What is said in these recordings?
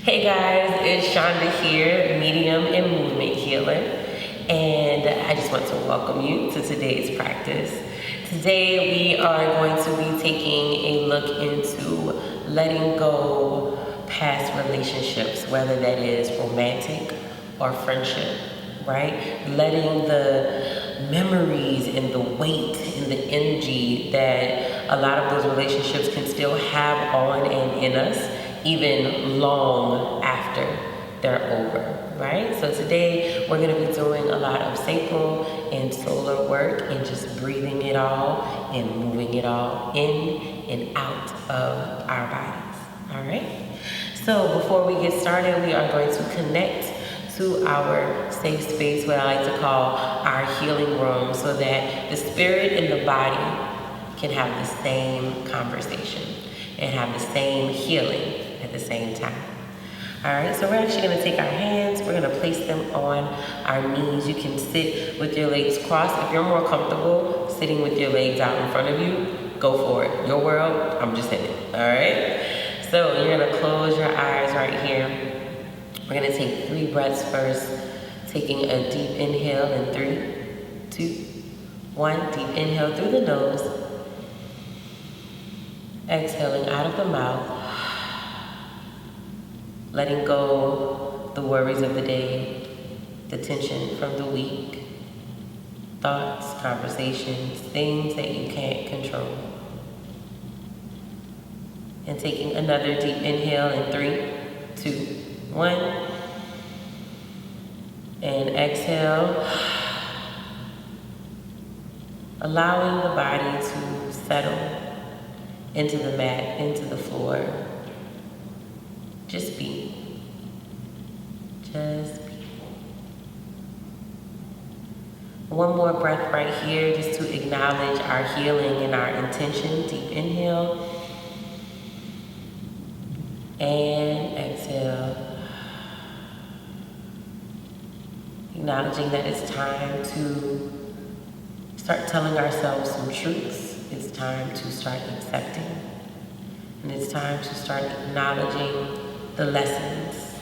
Hey guys, it's Shanda here, medium and movement healer, and I just want to welcome you to today's practice. Today we are going to be taking a look into letting go past relationships, whether that is romantic or friendship, right? Letting the memories and the weight and the energy that a lot of those relationships can still have on and in us even long after they're over, right? So today we're going to be doing a lot of sacral and solar work and just breathing it all and moving it all in and out of our bodies, all right? So before we get started, we are going to connect to our safe space, what I like to call our healing room, so that the spirit and the body can have the same conversation and have the same healing at the same time. All right, so we're actually going to take our hands, we're going to place them on our knees. You can sit with your legs crossed. If you're more comfortable sitting with your legs out in front of you, go for it. Your world, I'm just in it. All right, so you're going to close your eyes right here. We're going to take 3 breaths first, taking a deep inhale in 3, 2, 1. Deep inhale through the nose. Exhaling out of the mouth, letting go the worries of the day, the tension from the week, thoughts, conversations, things that you can't control. And taking another deep inhale in 3, 2, 1. And exhale, allowing the body to settle into the mat, into the floor. Just be. Just be. One more breath right here just to acknowledge our healing and our intention. Deep inhale. And exhale. Acknowledging that it's time to start telling ourselves some truths. It's time to start accepting. And it's time to start acknowledging the lessons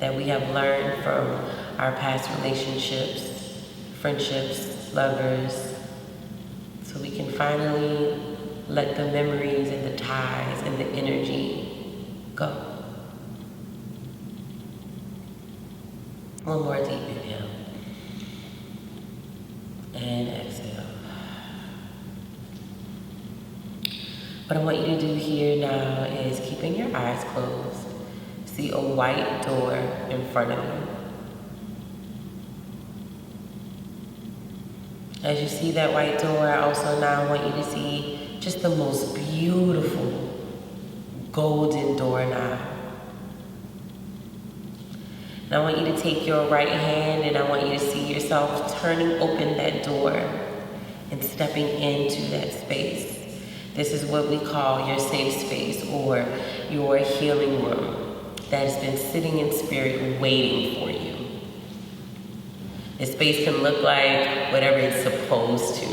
that we have learned from our past relationships, friendships, lovers, so we can finally let the memories and the ties and the energy go. One more deep inhale. And exhale. What I want you to do here now is, keeping your eyes closed, see a white door in front of you. As you see that white door, I also now want you to see just the most beautiful golden doorknob. And I want you to take your right hand and I want you to see yourself turning open that door and stepping into that space. This is what we call your safe space or your healing room that has been sitting in spirit waiting for you. This space can look like whatever it's supposed to.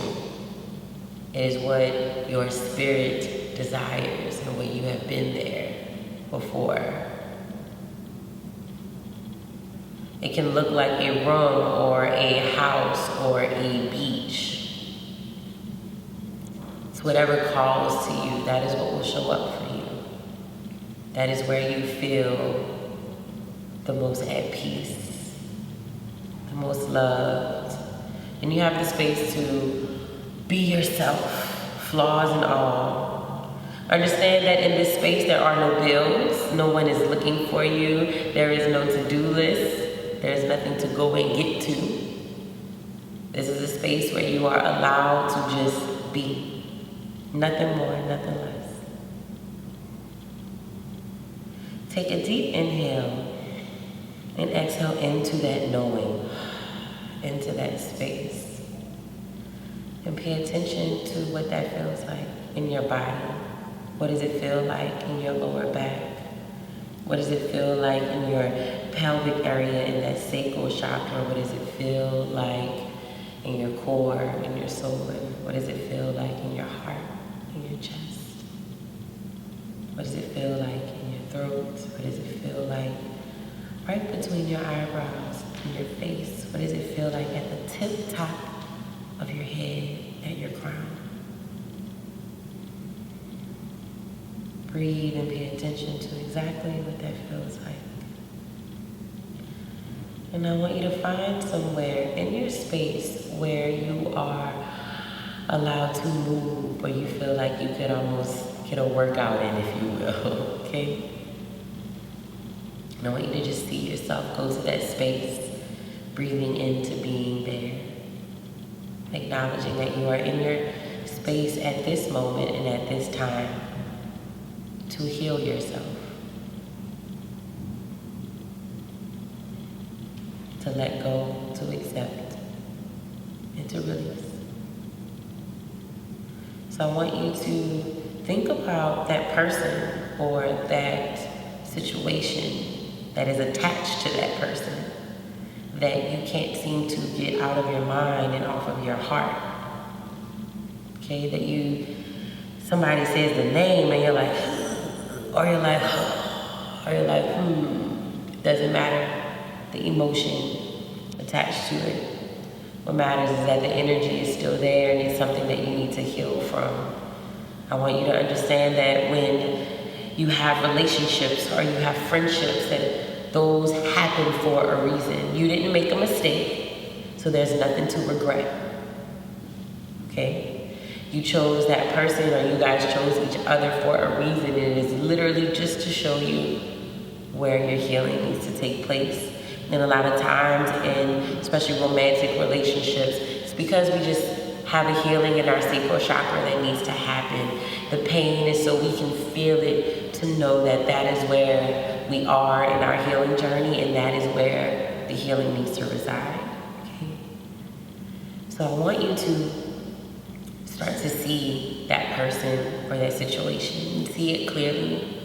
It is what your spirit desires and what you have been there before. It can look like a room or a house or a beach. Whatever calls to you, that is what will show up for you. That is where you feel the most at peace, the most loved. And you have the space to be yourself, flaws and all. Understand that in this space there are no bills, no one is looking for you, there is no to-do list, there is nothing to go and get to. This is a space where you are allowed to just be. Nothing more, nothing less. Take a deep inhale and exhale into that knowing, into that space. And pay attention to what that feels like in your body. What does it feel like in your lower back? What does it feel like in your pelvic area, in that sacral chakra? What does it feel like in your core, in your soul? And what does it feel like in your heart? In your chest. What does it feel like in your throat? What does it feel like right between your eyebrows and your face? What does it feel like at the tip top of your head, at your crown? Breathe and pay attention to exactly what that feels like. And I want you to find somewhere in your space where you are allowed to move, where you feel like you could almost get a workout in, if you will, okay? And I want you to just see yourself go to that space, breathing into being there, acknowledging that you are in your space at this moment and at this time to heal yourself, to let go, to accept, and to release. So I want you to think about that person or that situation that is attached to that person that you can't seem to get out of your mind and off of your heart. Okay, that somebody says the name and you're like, or you're like, doesn't matter the emotion attached to it. What matters is that the energy is still there and it's something that you need to heal from. I want you to understand that when you have relationships or you have friendships, that those happen for a reason. You didn't make a mistake, so there's nothing to regret. Okay? You chose that person, or you guys chose each other for a reason, and it is literally just to show you where your healing needs to take place. And a lot of times, in especially romantic relationships, it's because we just have a healing in our sacral chakra that needs to happen. The pain is so we can feel it, to know that that is where we are in our healing journey, and that is where the healing needs to reside. Okay? So I want you to start to see that person or that situation and see it clearly.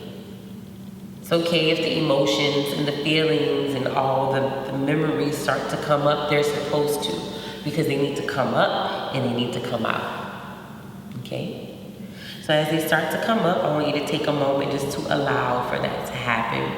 It's okay if the emotions and the feelings and all the memories start to come up. They're supposed to, because they need to come up and they need to come out. Okay? So as they start to come up, I want you to take a moment just to allow for that to happen.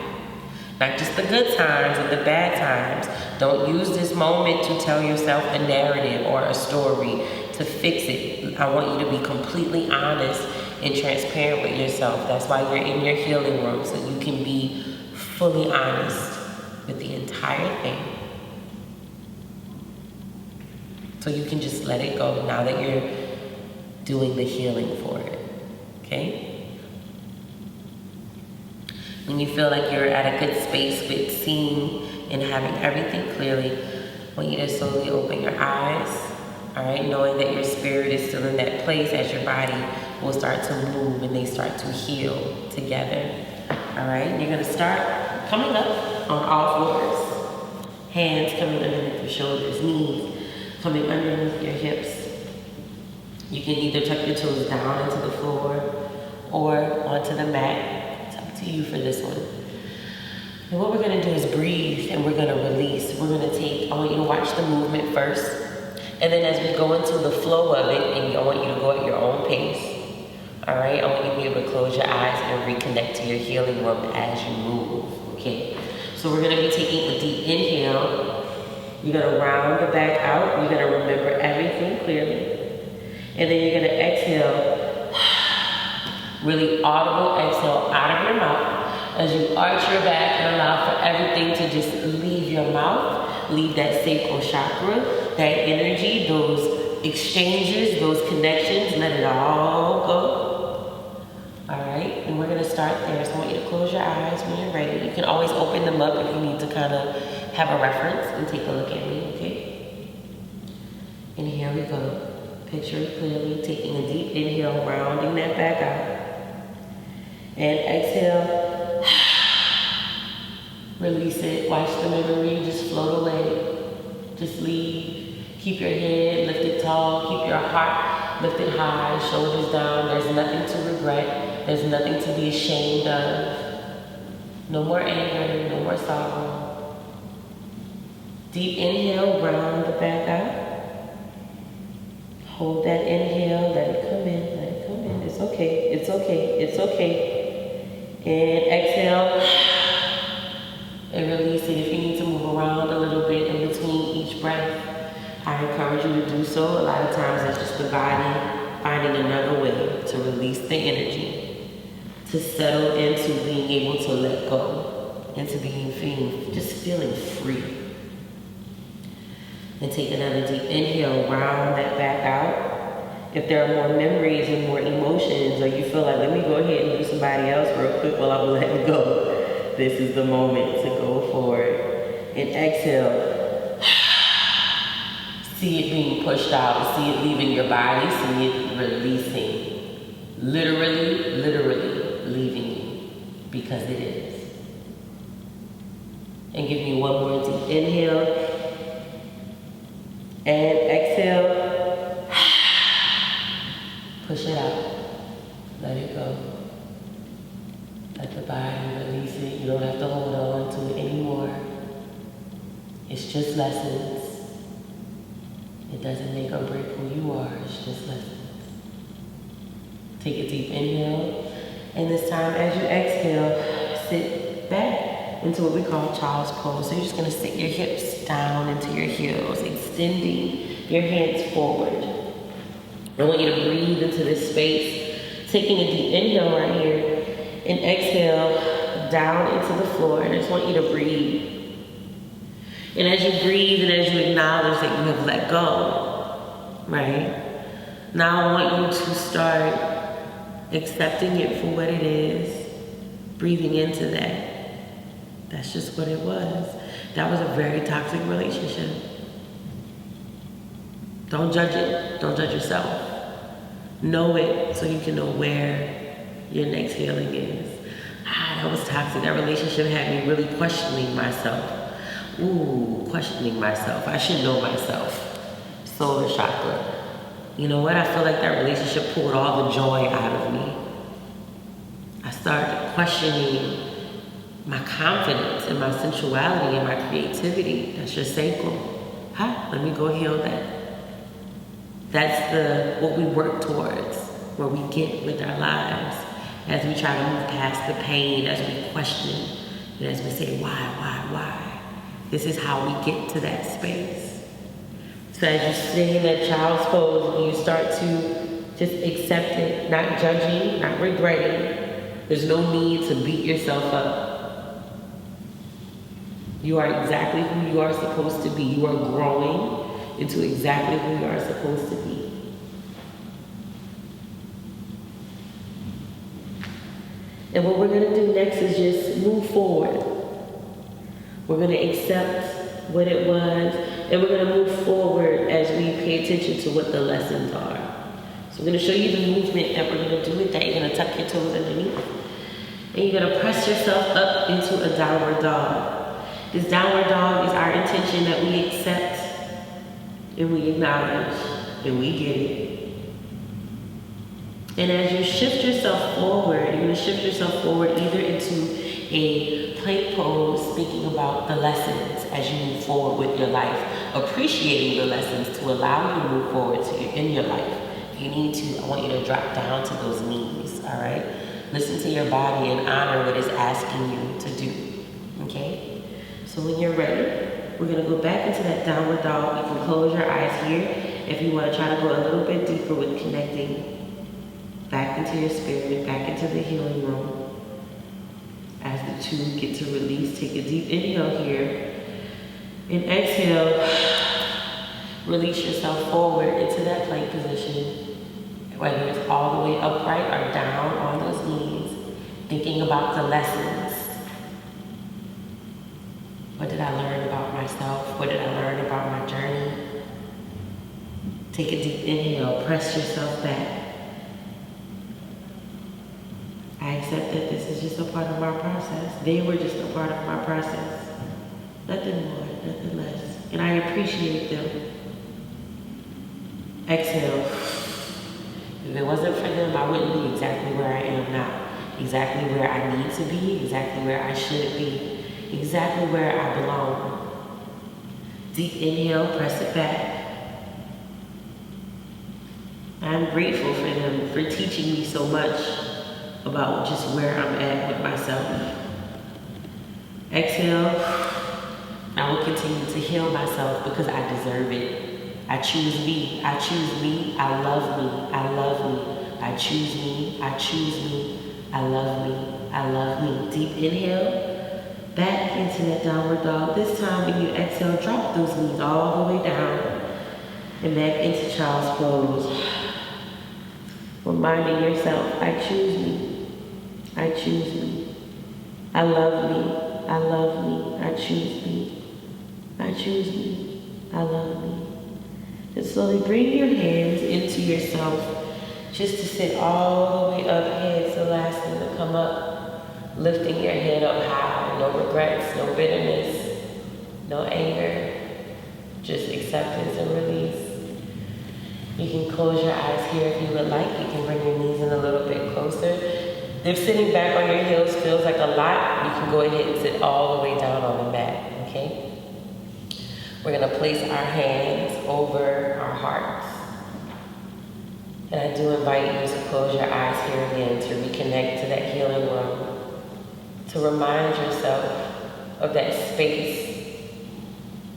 Not just the good times and the bad times. Don't use this moment to tell yourself a narrative or a story to fix it. I want you to be completely honest and transparent with yourself. That's why you're in your healing room, so you can be fully honest with the entire thing. So you can just let it go now that you're doing the healing for it. Okay? When you feel like you're at a good space with seeing and having everything clearly, I want you to slowly open your eyes, all right, knowing that your spirit is still in that place as your body will start to move and they start to heal together. All right, you're going to start coming up on all fours. Hands coming underneath your shoulders, knees coming underneath your hips. You can either tuck your toes down into the floor or onto the mat. It's up to you for this one. And what we're going to do is breathe and we're going to release. We're going to I want you to watch the movement first. And then as we go into the flow of it, and I want you to go at your own pace. All right, I want you to be able to close your eyes and reconnect to your healing room as you move, okay? So we're gonna be taking a deep inhale. You're gonna round the back out. You're gonna remember everything clearly. And then you're gonna exhale, really audible exhale out of your mouth as you arch your back and allow for everything to just leave your mouth, leave that sacral chakra, that energy, those exchanges, those connections, let it all go. All right, and we're gonna start there. So I want you to close your eyes when you're ready. You can always open them up if you need to kind of have a reference and take a look at me, okay? And here we go. Picture it clearly, taking a deep inhale, rounding that back out. And exhale, release it. Watch the memory just float away. Just leave. Keep your head lifted tall. Keep your heart lifted high, shoulders down. There's nothing to regret. There's nothing to be ashamed of. No more anger, no more sorrow. Deep inhale, round the back out. Hold that inhale, let it come in, let it come in. It's okay, it's okay, it's okay. And exhale and release it. If you need to move around a little bit in between each breath, I encourage you to do so. A lot of times it's just the body finding another way to release the energy, to settle into being able to let go, into just feeling free. And take another deep inhale, round that back out. If there are more memories and more emotions, or you feel like, let me go ahead and do somebody else real quick while I'm letting go, this is the moment to go for it. And exhale. See it being pushed out, see it leaving your body, see it releasing. Literally leaving you, because it is. And give me one more deep inhale. And exhale. Push it out. Let it go. Let the body release it. You don't have to hold on to it anymore. It's just lessons. It doesn't make or break who you are. It's just lessons. Take a deep inhale. And this time as you exhale, sit back into what we call child's pose. So you're just going to sit your hips down into your heels, extending your hands forward. I want you to breathe into this space, taking a deep inhale right here, and exhale down into the floor. And I just want you to breathe. And as you breathe and as you acknowledge that you have let go, right? Now I want you to start accepting it for what it is, breathing into that. That's just what it was. That was a very toxic relationship. Don't judge it. Don't judge yourself. Know it so you can know where your next healing is. That was toxic. That relationship had me really questioning myself. Questioning myself. I should know myself. Solar chakra. You know what? I feel like that relationship pulled all the joy out of me. I started questioning my confidence and my sensuality and my creativity. That's your sacral. Let me go heal that. That's what we work towards, where we get with our lives as we try to move past the pain, as we question, and as we say, why? This is how we get to that space. So as you stay in that child's pose, you start to just accept it, not judging, not regretting. There's no need to beat yourself up. You are exactly who you are supposed to be. You are growing into exactly who you are supposed to be. And what we're going to do next is just move forward. We're going to accept what it was, and we're going to move forward as we pay attention to what the lessons are. So we're going to show you the movement that we're going to do with that. You're going to tuck your toes underneath, and you're going to press yourself up into a downward dog. This downward dog is our intention that we accept and we acknowledge and we get it. And as you shift yourself forward, you're going to shift yourself forward either into a plank pose, speaking about the lessons as you move forward with your life, appreciating the lessons to allow you to move forward in your life. If you need to, I want you to drop down to those knees, all right? Listen to your body and honor what it's asking you to do, okay? So when you're ready, we're going to go back into that downward dog. You can close your eyes here if you want to try to go a little bit deeper with connecting back into your spirit, back into the healing room. As the two get to release, take a deep inhale here. And exhale, release yourself forward into that plank position. Whether it's all the way upright or down on those knees, thinking about the lessons. What did I learn about myself? What did I learn about my journey? Take a deep inhale, press yourself back. I accept that this is just a part of our process. They were just a part of my process. Nothing more, nothing less. And I appreciate them. Exhale. If it wasn't for them, I wouldn't be exactly where I am now. Exactly where I need to be, exactly where I should be, exactly where I belong. Deep inhale, press it back. I'm grateful for them for teaching me so much. about just where I'm at with myself. Exhale. I will continue to heal myself because I deserve it. I choose me. I choose me. I love me. I love me. I choose me. I choose me. I love me. I love me. Deep inhale. Back into that downward dog. This time when you exhale, drop those knees all the way down and back into child's pose. Reminding yourself, I choose me. I choose me. I love me. I love me. I choose me. I choose me. I love me. And slowly bring your hands into yourself just to sit all the way up, head to last thing to come up. Lifting your head up high. No regrets, no bitterness, no anger. Just acceptance and release. You can close your eyes here if you would like. You can bring your knees in a little bit closer. If sitting back on your heels feels like a lot, you can go ahead and sit all the way down on the mat, okay? We're gonna place our hands over our hearts. And I do invite you to close your eyes here again to reconnect to that healing room, to remind yourself of that space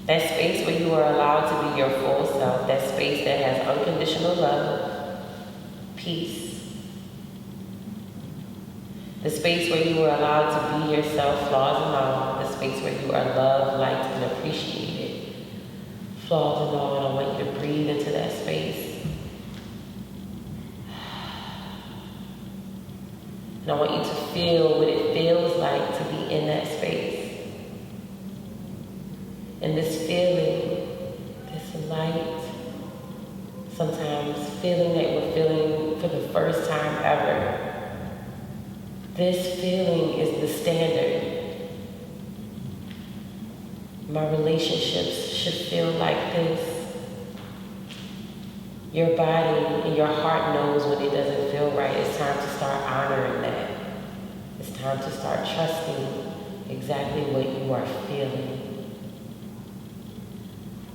where you are allowed to be your full self, that space that has unconditional love, peace, the space where you are allowed to be yourself, flaws and all, the space where you are loved, liked, and appreciated, flaws and all. And I want you to breathe into that space. And I want you to feel what it feels like to be in that space. And this feeling, this light, sometimes feeling that we're feeling for the first time ever, this feeling is the standard. My relationships should feel like this. Your body and your heart knows when it doesn't feel right. It's time to start honoring that. It's time to start trusting exactly what you are feeling.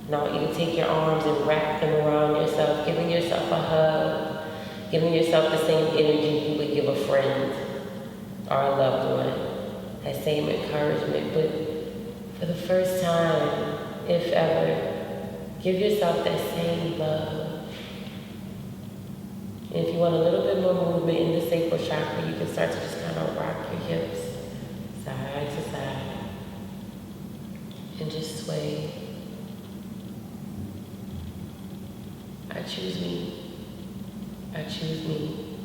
And I want you to take your arms and wrap them around yourself, giving yourself a hug, giving yourself the same energy you would give a friend or a loved one, that same encouragement. But for the first time, if ever, give yourself that same love. And if you want a little bit more movement in the sacral chakra, you can start to just kind of rock your hips side to side and just sway. I choose me. I choose me.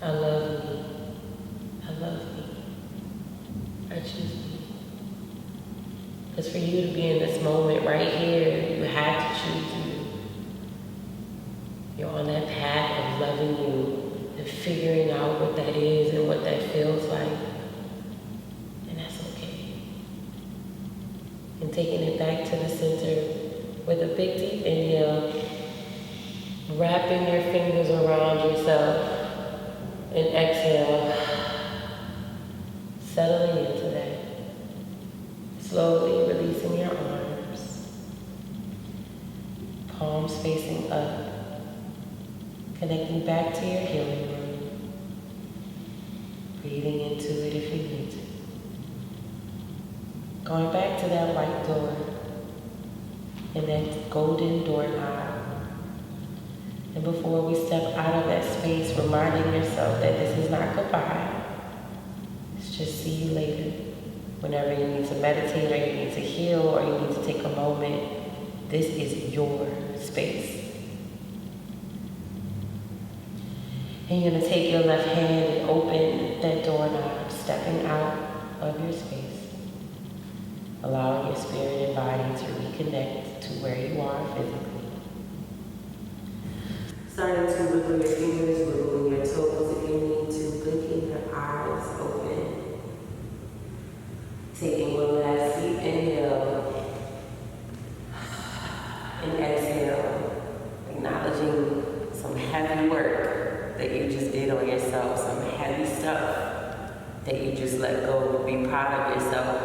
I love me. I love me. I choose me. Because for you to be in this moment right here, you have to choose you. You're on that path of loving you and figuring out what that is and what that feels like. And that's okay. And taking it back to the center with a big deep inhale, wrapping your fingers around yourself, and exhale, settling into that. Slowly releasing your arms, palms facing up, connecting back to your healing room, breathing into it if you need to. Going back to that white door and that golden doorknob. And before we step out of that space, reminding yourself that this is not goodbye. It's just see you later. Whenever you need to meditate or you need to heal or you need to take a moment, this is your space. And you're going to take your left hand and open that doorknob, stepping out of your space, allowing your spirit and body to reconnect to where you are physically. Starting to wiggle your fingers, wiggling your toes if you need to, blinking your eyes open. Taking one last deep inhale and exhale, acknowledging some heavy work that you just did on yourself, some heavy stuff that you just let go. Be proud of yourself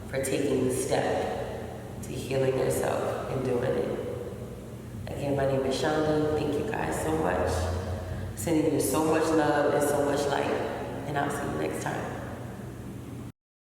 for taking the step to healing yourself and doing it. Again, my name is Shanda. Thank you guys so much. Sending you so much love and so much light. And I'll see you next time.